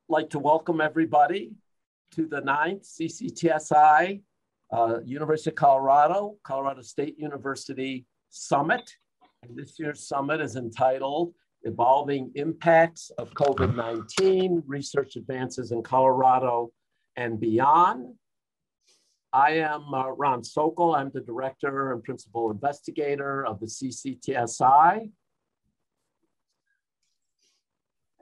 like to welcome everybody to the 9th CCTSI, University of Colorado, Colorado State University Summit. And this year's summit is entitled Evolving Impacts of COVID-19, Research Advances in Colorado and Beyond. I am Ron Sokol. I'm the director and principal investigator of the CCTSI.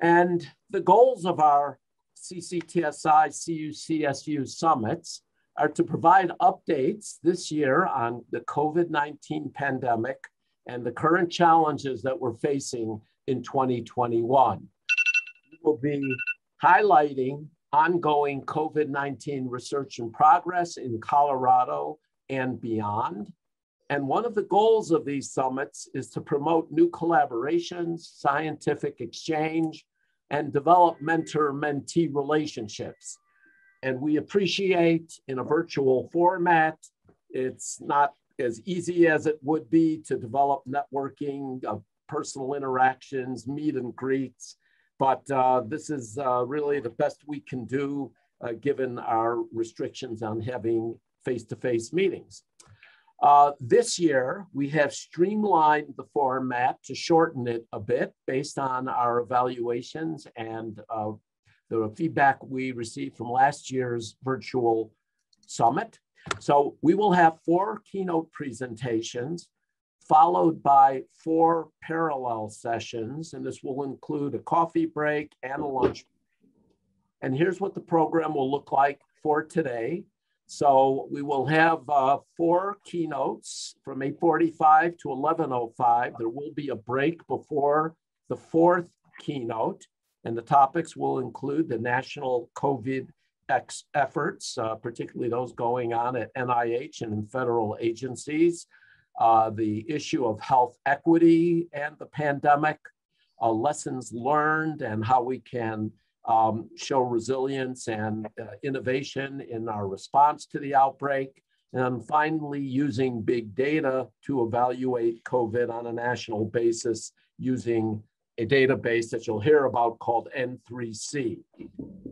And the goals of our CCTSI CU-CSU summits are to provide updates this year on the COVID-19 pandemic and the current challenges that we're facing in 2021. We will be highlighting ongoing COVID-19 research and progress in Colorado and beyond. And one of the goals of these summits is to promote new collaborations, scientific exchange, and develop mentor-mentee relationships. And we appreciate in a virtual format, it's not as easy as it would be to develop networking, personal interactions, meet and greets, but this is really the best we can do given our restrictions on having face-to-face meetings. This year, we have streamlined the format to shorten it a bit based on our evaluations and the feedback we received from last year's virtual summit. So we will have 4 keynote presentations followed by 4 parallel sessions, and this will include a coffee break and a lunch. And here's what the program will look like for today. So we will have 4 keynotes from 8:45 to 11:05. There will be a break before the 4th keynote, and the topics will include the national COVID efforts, particularly those going on at NIH and in federal agencies, the issue of health equity and the pandemic, lessons learned and how we can show resilience and innovation in our response to the outbreak, and finally using big data to evaluate COVID on a national basis using a database that you'll hear about called N3C.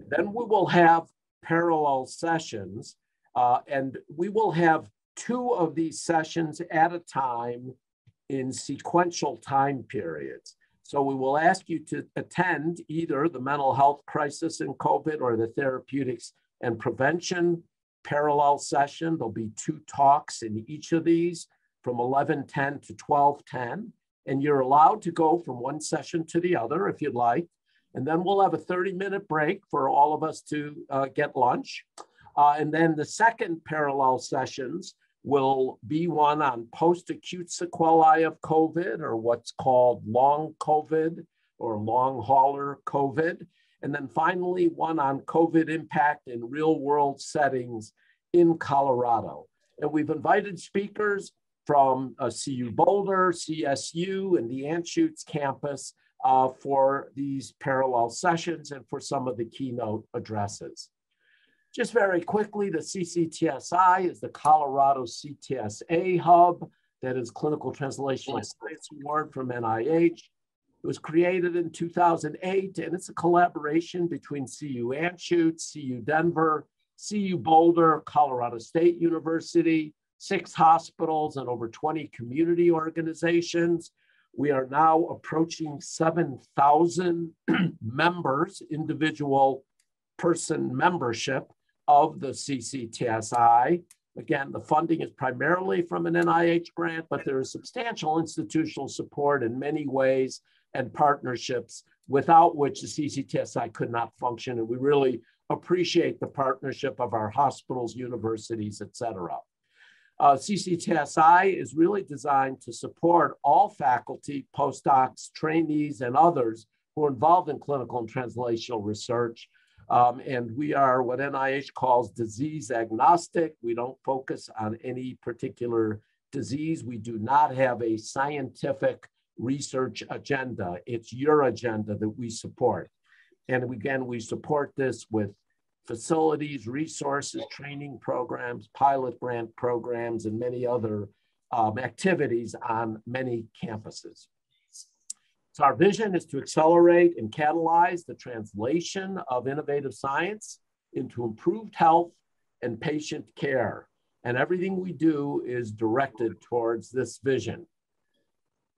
Then we will have parallel sessions, and we will have 2 of these sessions at a time in sequential time periods. So we will ask you to attend either the mental health crisis in COVID or the therapeutics and prevention parallel session. There'll be 2 talks in each of these from 11:10 to 12:10. And you're allowed to go from one session to the other if you'd like. And then we'll have a 30-minute break for all of us to get lunch. And then the second parallel sessions will be one on post-acute sequelae of COVID, or what's called long COVID or long hauler COVID. And then finally, one on COVID impact in real world settings in Colorado. And we've invited speakers from CU Boulder, CSU, and the Anschutz campus for these parallel sessions and for some of the keynote addresses. Just very quickly, the CCTSI is the Colorado CTSA hub that is Clinical Translational Science Award from NIH. It was created in 2008, and it's a collaboration between CU Anschutz, CU Denver, CU Boulder, Colorado State University, 6 hospitals, and over 20 community organizations. We are now approaching 7,000 members, individual person membership of the CCTSI. Again, the funding is primarily from an NIH grant, but there is substantial institutional support in many ways and partnerships without which the CCTSI could not function. And we really appreciate the partnership of our hospitals, universities, et cetera. CCTSI is really designed to support all faculty, postdocs, trainees, and others who are involved in clinical and translational research. And we are what NIH calls disease agnostic. We don't focus on any particular disease. We do not have a scientific research agenda. It's your agenda that we support. And again, we support this with facilities, resources, training programs, pilot grant programs, and many other activities on many campuses. So our vision is to accelerate and catalyze the translation of innovative science into improved health and patient care. And everything we do is directed towards this vision.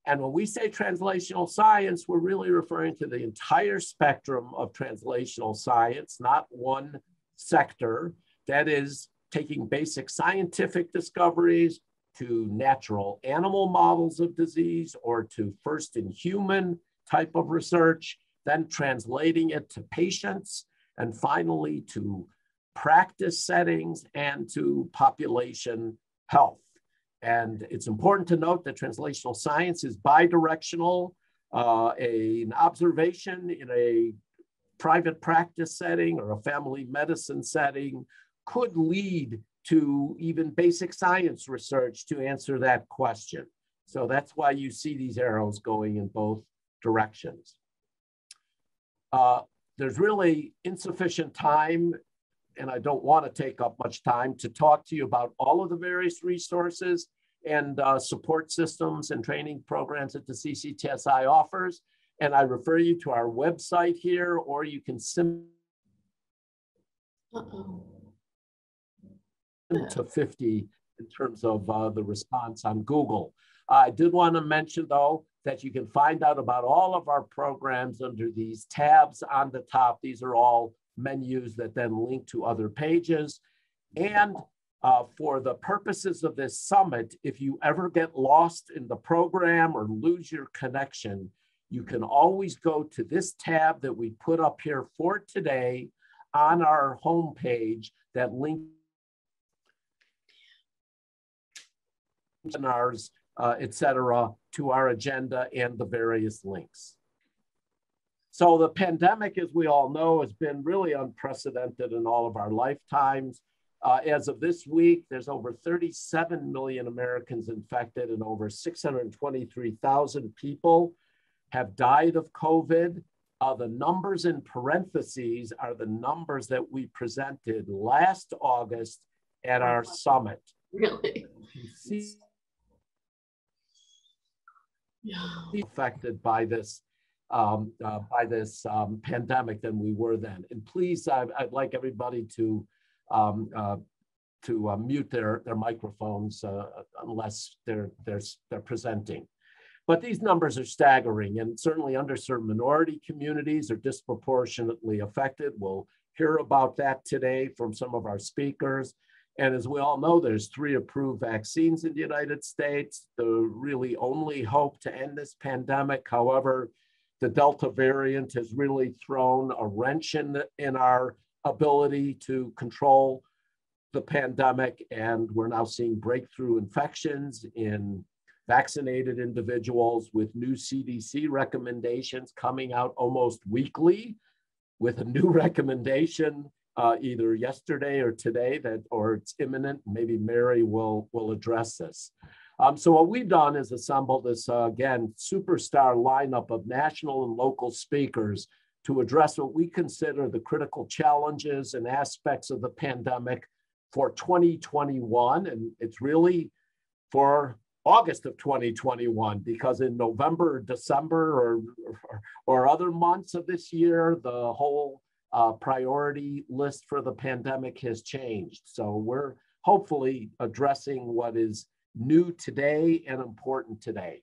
And when we say translational science, we're really referring to the entire spectrum of translational science, not one sector. That is taking basic scientific discoveries to natural animal models of disease or to first in human type of research, then translating it to patients, and finally to practice settings and to population health. And it's important to note that translational science is bidirectional. An observation in a private practice setting or a family medicine setting could lead to even basic science research to answer that question. So that's why you see these arrows going in both directions. There's really insufficient time, and I don't want to take up much time to talk to you about all of the various resources and support systems and training programs that the CCTSI offers. And I refer you to our website here, or you can simply to 50 in terms of the response on Google. I did want to mention, though, that you can find out about all of our programs under these tabs on the top. These are all menus that then link to other pages. And for the purposes of this summit, if you ever get lost in the program or lose your connection, you can always go to this tab that we put up here for today on our homepage that links webinars, et cetera, to our agenda and the various links. So the pandemic, as we all know, has been really unprecedented in all of our lifetimes. As of this week, there's over 37 million Americans infected and over 623,000 people have died of COVID. The numbers in parentheses are the numbers that we presented last August at our summit. Really? Affected by this pandemic than we were then. And please, I'd like everybody to mute their microphones unless they're presenting. But these numbers are staggering, and certainly underserved minority communities are disproportionately affected. We'll hear about that today from some of our speakers. And as we all know, there's 3 approved vaccines in the United States, the really only hope to end this pandemic. However, the Delta variant has really thrown a wrench in our ability to control the pandemic, and we're now seeing breakthrough infections in vaccinated individuals with new CDC recommendations coming out almost weekly, with a new recommendation either yesterday or today or it's imminent. Maybe Mary will address this. So what we've done is assemble this, again, superstar lineup of national and local speakers to address what we consider the critical challenges and aspects of the pandemic for 2021. And it's really for August of 2021, because in November, December, or other months of this year, the whole priority list for the pandemic has changed. So we're hopefully addressing what is new today and important today.